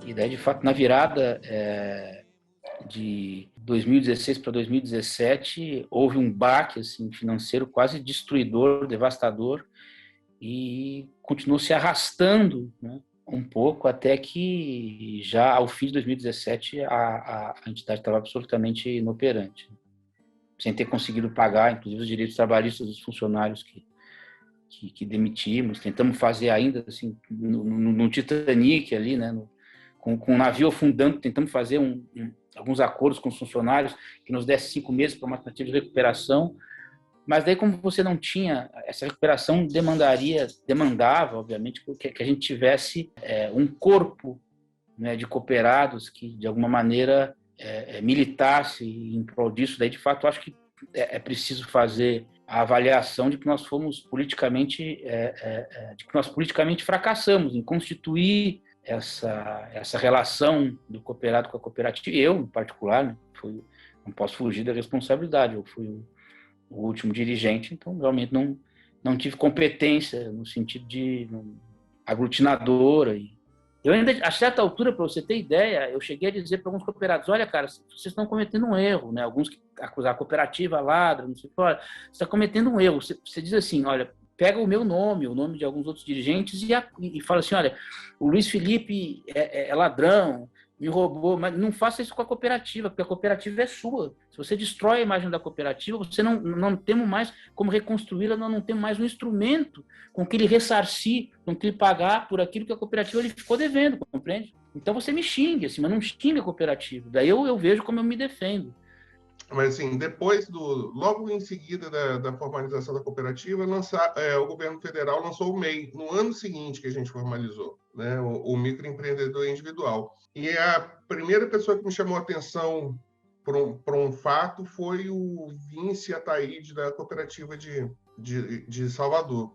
E daí, de fato, na virada de 2016 para 2017, houve um baque assim, financeiro quase destruidor, devastador, e continuou se arrastando, né, um pouco, até que já ao fim de 2017 a entidade estava absolutamente inoperante, sem ter conseguido pagar, inclusive, os direitos trabalhistas dos funcionários que demitimos. Tentamos fazer ainda assim, no Titanic ali, né, com o navio afundando, tentamos fazer alguns acordos com os funcionários que nos desse 5 meses para uma tentativa de recuperação, mas daí, como você não tinha, essa recuperação demandava, obviamente, que a gente tivesse um corpo, né, de cooperados que, de alguma maneira, militasse em prol disso. Daí, de fato, acho que é preciso fazer a avaliação de que nós fomos politicamente, de que nós politicamente fracassamos em constituir essa relação do cooperado com a cooperativa. Eu, em particular, né, não posso fugir da responsabilidade. Eu fui o último dirigente, então realmente não tive competência no sentido de aglutinadora. Eu ainda, a certa altura, para você ter ideia, eu cheguei a dizer para alguns cooperados: olha, cara, vocês estão cometendo um erro, né? Alguns que acusar a cooperativa, ladra, não sei o que, olha, você está cometendo um erro. Você diz assim: olha, pega o meu nome, o nome de alguns outros dirigentes e fala assim: olha, o Luiz Felipe é ladrão, me roubou, mas não faça isso com a cooperativa, porque a cooperativa é sua. Se você destrói a imagem da cooperativa, você não temos mais como reconstruí-la, nós não temos mais um instrumento com que ele ressarcir, com que ele pagar por aquilo que a cooperativa ele ficou devendo, compreende? Então você me xingue, assim, mas não xingue a cooperativa. Daí eu vejo como eu me defendo. Mas, assim, logo em seguida da formalização da cooperativa, o governo federal lançou o MEI, no ano seguinte que a gente formalizou, né, o microempreendedor individual. E a primeira pessoa que me chamou a atenção para um fato foi o Vinci Ataíde, da cooperativa de Salvador,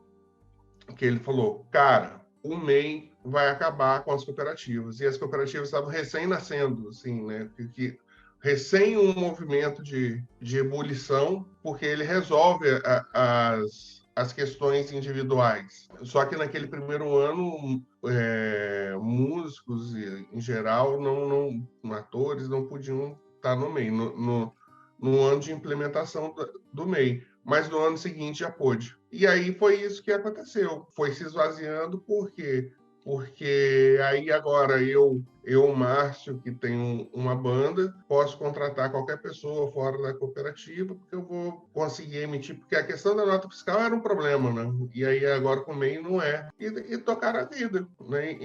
que ele falou: cara, o MEI vai acabar com as cooperativas. E as cooperativas estavam recém-nascendo, assim, né, recém um movimento de ebulição, porque ele resolve as questões individuais. Só que naquele primeiro ano, músicos, em geral, atores, não podiam estar no MEI, no ano de implementação do MEI. Mas no ano seguinte já pôde. E aí foi isso que aconteceu. Foi se esvaziando, por quê? Porque aí agora eu, Márcio, que tenho uma banda, posso contratar qualquer pessoa fora da cooperativa, porque eu vou conseguir emitir, porque a questão da nota fiscal era um problema, né? E aí agora com o MEI não é. E tocaram a vida, né?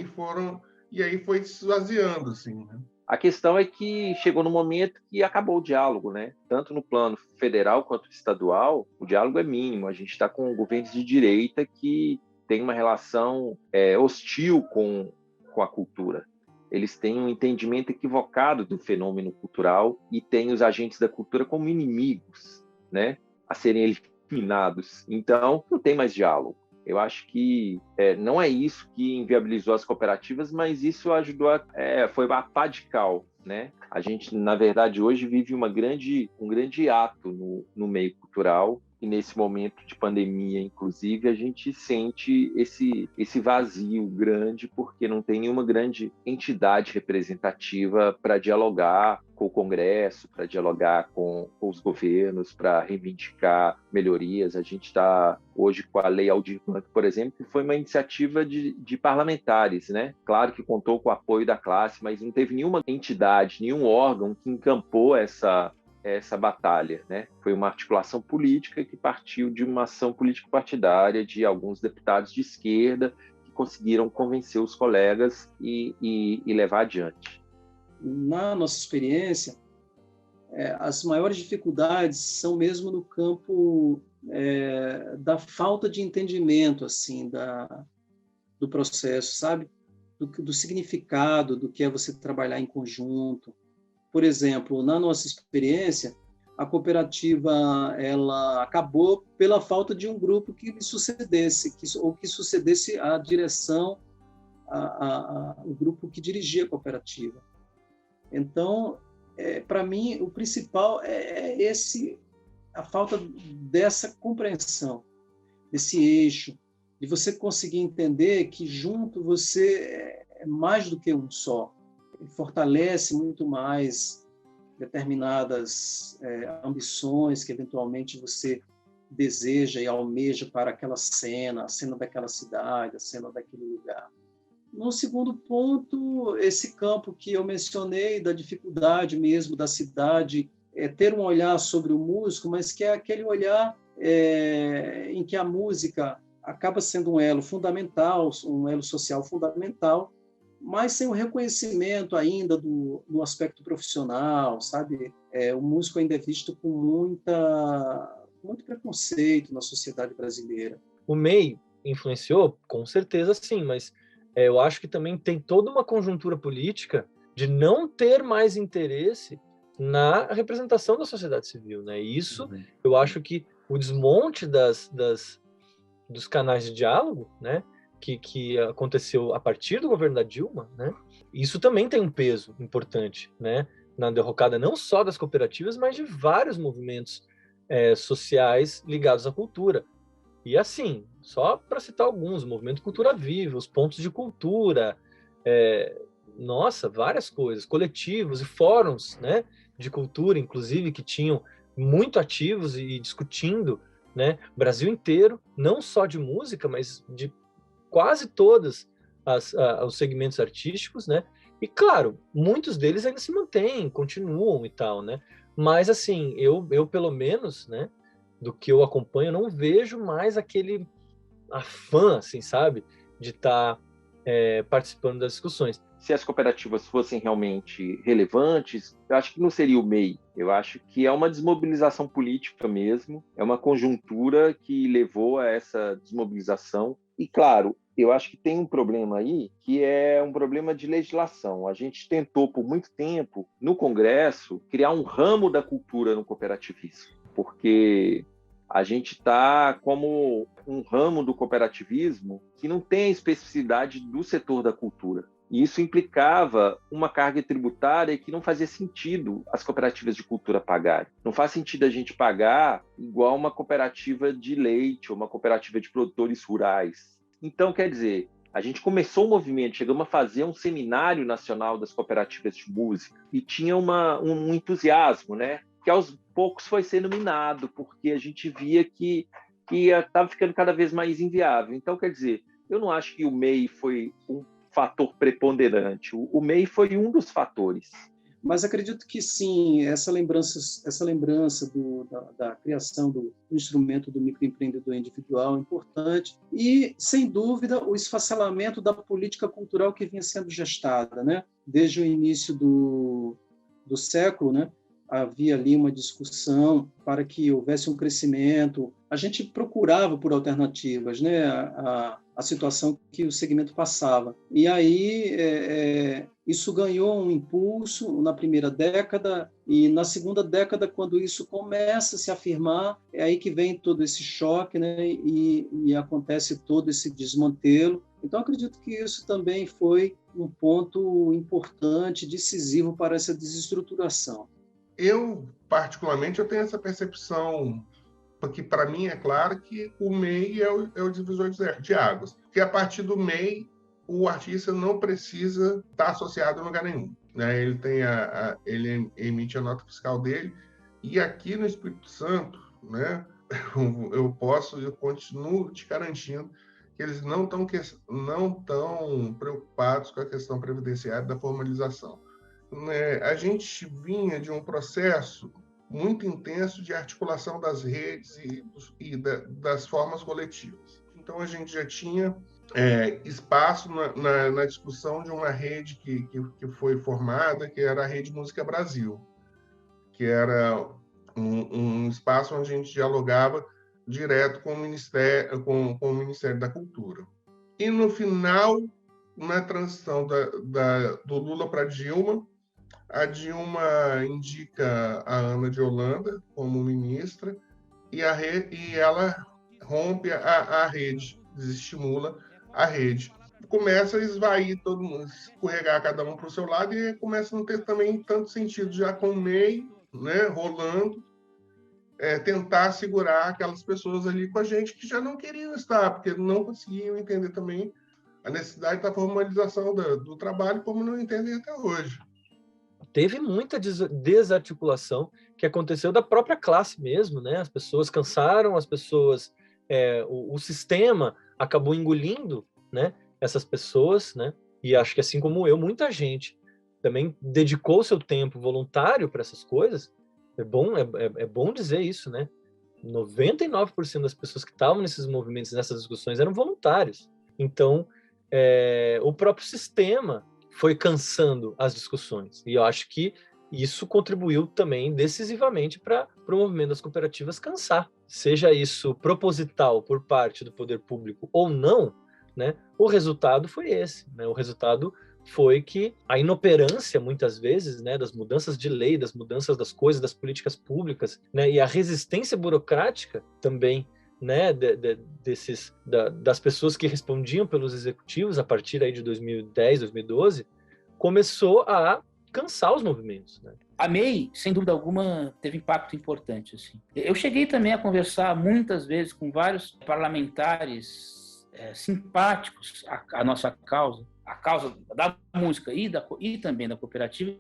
E aí foi se esvaziando, assim, né? A questão é que chegou no momento que acabou o diálogo, né? Tanto no plano federal quanto estadual, o diálogo é mínimo. A gente está com governos de direita que têm uma relação hostil com a cultura. Eles têm um entendimento equivocado do fenômeno cultural e têm os agentes da cultura como inimigos, né? A serem eliminados. Então, não tem mais diálogo. Eu acho que não é isso que inviabilizou as cooperativas, mas isso ajudou foi a pá de cal, né? A gente, na verdade, hoje vive um grande ato no meio cultural, e nesse momento de pandemia, inclusive, a gente sente esse vazio grande, porque não tem nenhuma grande entidade representativa para dialogar com o Congresso, para dialogar com os governos, para reivindicar melhorias. A gente está hoje com a Lei Aldir Blanc, por exemplo, que foi uma iniciativa de parlamentares, né? Claro que contou com o apoio da classe, mas não teve nenhuma entidade, nenhum órgão que encampou essa batalha, né? Foi uma articulação política que partiu de uma ação político-partidária de alguns deputados de esquerda que conseguiram convencer os colegas e levar adiante. Na nossa experiência, as maiores dificuldades são mesmo no campo da falta de entendimento assim do processo, sabe? Do significado do que é você trabalhar em conjunto. Por exemplo, na nossa experiência, a cooperativa ela acabou pela falta de um grupo que lhe sucedesse, que sucedesse a direção, o grupo que dirigia a cooperativa. Então, para mim, o principal é a falta dessa compreensão, desse eixo, de você conseguir entender que junto você é mais do que um só, fortalece muito mais determinadas ambições que eventualmente você deseja e almeja para aquela cena, a cena daquela cidade, a cena daquele lugar. No segundo ponto, esse campo que eu mencionei, da dificuldade mesmo da cidade, ter um olhar sobre o músico, mas que é aquele olhar em que a música acaba sendo um elo fundamental, um elo social fundamental, mas sem o reconhecimento ainda do aspecto profissional, sabe? O músico ainda é visto com muito preconceito na sociedade brasileira. O MEI influenciou? Com certeza sim, mas eu acho que também tem toda uma conjuntura política de não ter mais interesse na representação da sociedade civil, né? E isso, eu acho que o desmonte dos canais de diálogo, né, que aconteceu a partir do governo da Dilma, né, isso também tem um peso importante, né, na derrocada não só das cooperativas, mas de vários movimentos sociais ligados à cultura. E assim, só para citar alguns, o Movimento Cultura Viva, os pontos de cultura, várias coisas, coletivos e fóruns, né, de cultura, inclusive, que tinham muito ativos e discutindo, né, Brasil inteiro, não só de música, mas de quase todos os segmentos artísticos, né? E claro, muitos deles ainda se mantêm, continuam e tal, né? Mas assim, eu pelo menos, né, do que eu acompanho, não vejo mais aquele afã, assim, sabe, de estar participando das discussões. Se as cooperativas fossem realmente relevantes, eu acho que não seria o MEI. Eu acho que é uma desmobilização política mesmo, é uma conjuntura que levou a essa desmobilização. E, claro, eu acho que tem um problema aí, que é um problema de legislação. A gente tentou, por muito tempo, no Congresso, criar um ramo da cultura no cooperativismo, porque a gente está como um ramo do cooperativismo que não tem a especificidade do setor da cultura. E isso implicava uma carga tributária que não fazia sentido as cooperativas de cultura pagarem. Não faz sentido a gente pagar igual uma cooperativa de leite ou uma cooperativa de produtores rurais. Então, quer dizer, a gente começou o movimento, chegamos a fazer um seminário nacional das cooperativas de música e tinha um entusiasmo, né? Que aos poucos foi sendo minado, porque a gente via que estava ficando cada vez mais inviável. Então, quer dizer, eu não acho que o MEI foi um fator preponderante. O MEI foi um dos fatores. Mas acredito que sim, essa lembrança da criação do instrumento do microempreendedor individual é importante e, sem dúvida, o esfacelamento da política cultural que vinha sendo gestada, né? Desde o início do século, né? Havia ali uma discussão para que houvesse um crescimento. A gente procurava por alternativas, né? A situação que o segmento passava. E aí isso ganhou um impulso na primeira década e na segunda década, quando isso começa a se afirmar, é aí que vem todo esse choque, né? E acontece todo esse desmantelo. Então, acredito que isso também foi um ponto importante, decisivo para essa desestruturação. Eu, particularmente, eu tenho essa percepção, porque para mim é claro que o MEI é o divisor de águas, que a partir do MEI o artista não precisa estar associado a lugar nenhum, né? Ele tem ele emite a nota fiscal dele e aqui no Espírito Santo, né? Eu continuo te garantindo que eles não estão preocupados com a questão previdenciária da formalização. A gente vinha de um processo muito intenso de articulação das redes e das formas coletivas. Então, a gente já tinha espaço na discussão de uma rede que foi formada, que era a Rede Música Brasil, que era um espaço onde a gente dialogava direto com o Ministério da Cultura. E no final, na transição do Lula para Dilma, a Dilma indica a Ana de Holanda como ministra e ela rompe a rede, desestimula a rede. Começa a esvair todo mundo, escorregar cada um para o seu lado e começa a não ter também tanto sentido, já com o MEI, né, rolando, tentar segurar aquelas pessoas ali com a gente que já não queriam estar, porque não conseguiam entender também a necessidade da formalização do trabalho, como não entendem até hoje. Teve muita desarticulação que aconteceu da própria classe mesmo, né? As pessoas cansaram, as pessoas, o sistema acabou engolindo, né, essas pessoas, né? E acho que assim como eu, muita gente também dedicou seu tempo voluntário para essas coisas. É bom dizer isso, né? 99% das pessoas que estavam nesses movimentos, nessas discussões, eram voluntários. Então, o próprio sistema foi cansando as discussões. E eu acho que isso contribuiu também decisivamente para o movimento das cooperativas cansar. Seja isso proposital por parte do poder público ou não, né? O resultado foi esse, né? O resultado foi que a inoperância, muitas vezes, né, das mudanças de lei, das mudanças das coisas, das políticas públicas, né, e a resistência burocrática também, né, das pessoas que respondiam pelos executivos a partir aí de 2010, 2012, começou a cansar os movimentos, né? A MEI, sem dúvida alguma, teve impacto importante, assim. Eu cheguei também a conversar muitas vezes com vários parlamentares simpáticos à nossa causa, a causa da música e também da cooperativa.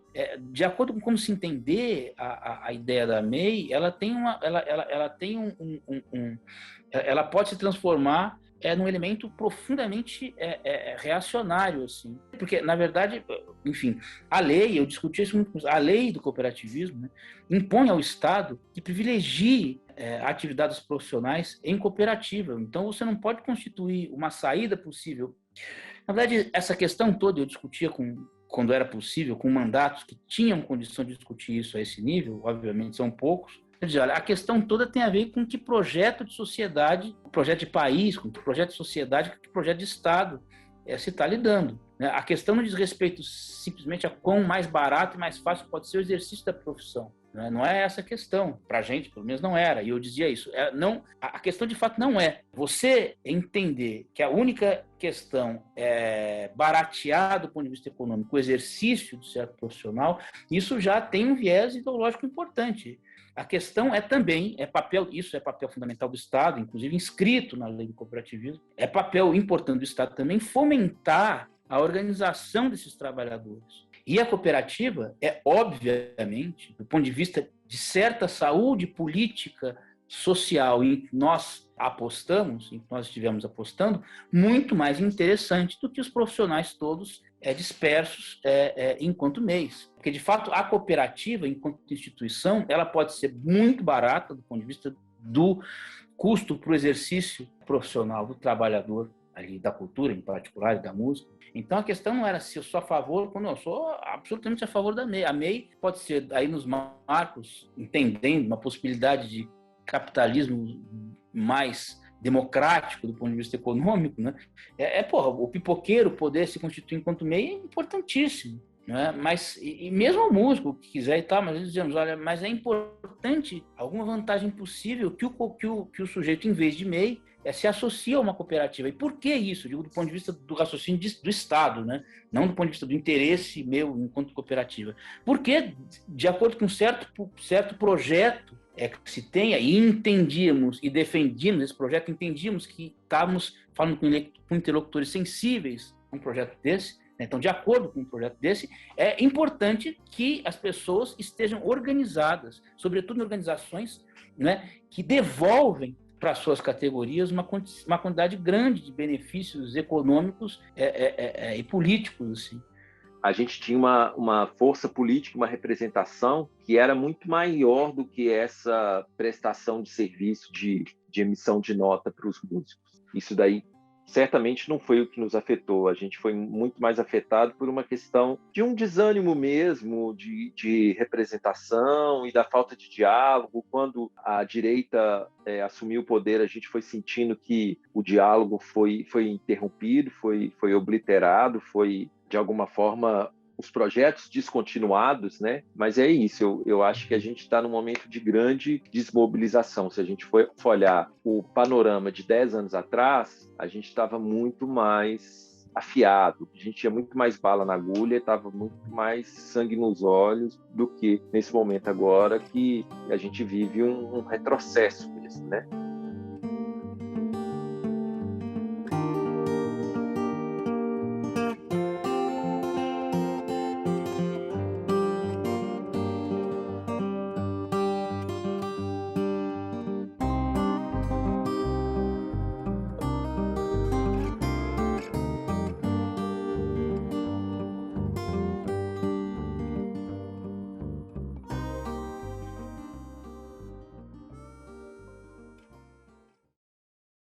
De acordo com como se entender a ideia da MEI, ela tem ela pode se transformar num elemento profundamente reacionário, assim. Porque, na verdade, enfim, a lei, eu discuti isso muito, a lei do cooperativismo, né, impõe ao Estado que privilegie atividades profissionais em cooperativa. Então, você não pode constituir uma saída possível. Na verdade, essa questão toda eu discutia quando era possível, com mandatos que tinham condição de discutir isso a esse nível, obviamente são poucos. Quer dizer, olha, a questão toda tem a ver com que projeto de sociedade, projeto de país, com que projeto de sociedade, com que projeto de Estado se está lidando. Né? A questão não diz respeito simplesmente a quão mais barato e mais fácil pode ser o exercício da profissão. Né? Não é essa a questão. Para a gente, pelo menos, não era. E eu dizia isso. A questão, de fato, não é. Você entender que a única questão é baratear, do ponto de vista econômico, o exercício do certo profissional, isso já tem um viés ideológico importante. A questão também, isso é papel fundamental do Estado, inclusive inscrito na lei do cooperativismo, é papel importante do Estado também fomentar a organização desses trabalhadores. E a cooperativa obviamente, do ponto de vista de certa saúde política, social, em que nós apostamos, em que nós estivemos apostando, muito mais interessante do que os profissionais todos dispersos enquanto MEIs. Porque, de fato, a cooperativa, enquanto instituição, ela pode ser muito barata do ponto de vista do custo para o exercício profissional do trabalhador, ali, da cultura em particular e da música. Então, a questão não era se eu sou a favor, quando eu sou absolutamente a favor da MEI. A MEI pode ser, aí nos marcos, entendendo uma possibilidade de capitalismo mais democrático do ponto de vista econômico, né? O pipoqueiro poder se constituir enquanto MEI é importantíssimo, né? Mas, e mesmo o músico que quiser e tal, mas nós dizemos, olha, mas é importante, alguma vantagem possível que o sujeito, em vez de MEI, se associa a uma cooperativa. E por que isso? Digo, do ponto de vista do raciocínio do Estado, né? Não do ponto de vista do interesse meu enquanto cooperativa. Porque, de acordo com certo projeto que se tenha, e entendíamos e defendíamos esse projeto, entendíamos que estávamos falando com interlocutores sensíveis a um projeto desse. Então, de acordo com um projeto desse, é importante que as pessoas estejam organizadas, sobretudo em organizações, né, que devolvem para suas categorias uma quantidade grande de benefícios econômicos e políticos, assim. A gente tinha uma força política, uma representação que era muito maior do que essa prestação de serviço de emissão de nota para os músicos. Isso daí certamente não foi o que nos afetou. A gente foi muito mais afetado por uma questão de um desânimo mesmo, de representação e da falta de diálogo. Quando a direita assumiu o poder, a gente foi sentindo que o diálogo foi interrompido, foi obliterado, foi, de alguma forma, os projetos descontinuados, né? Mas é isso, eu acho que a gente está num momento de grande desmobilização. Se a gente for olhar o panorama de 10 anos atrás, a gente estava muito mais afiado, a gente tinha muito mais bala na agulha, estava muito mais sangue nos olhos do que nesse momento agora que a gente vive um retrocesso mesmo, né?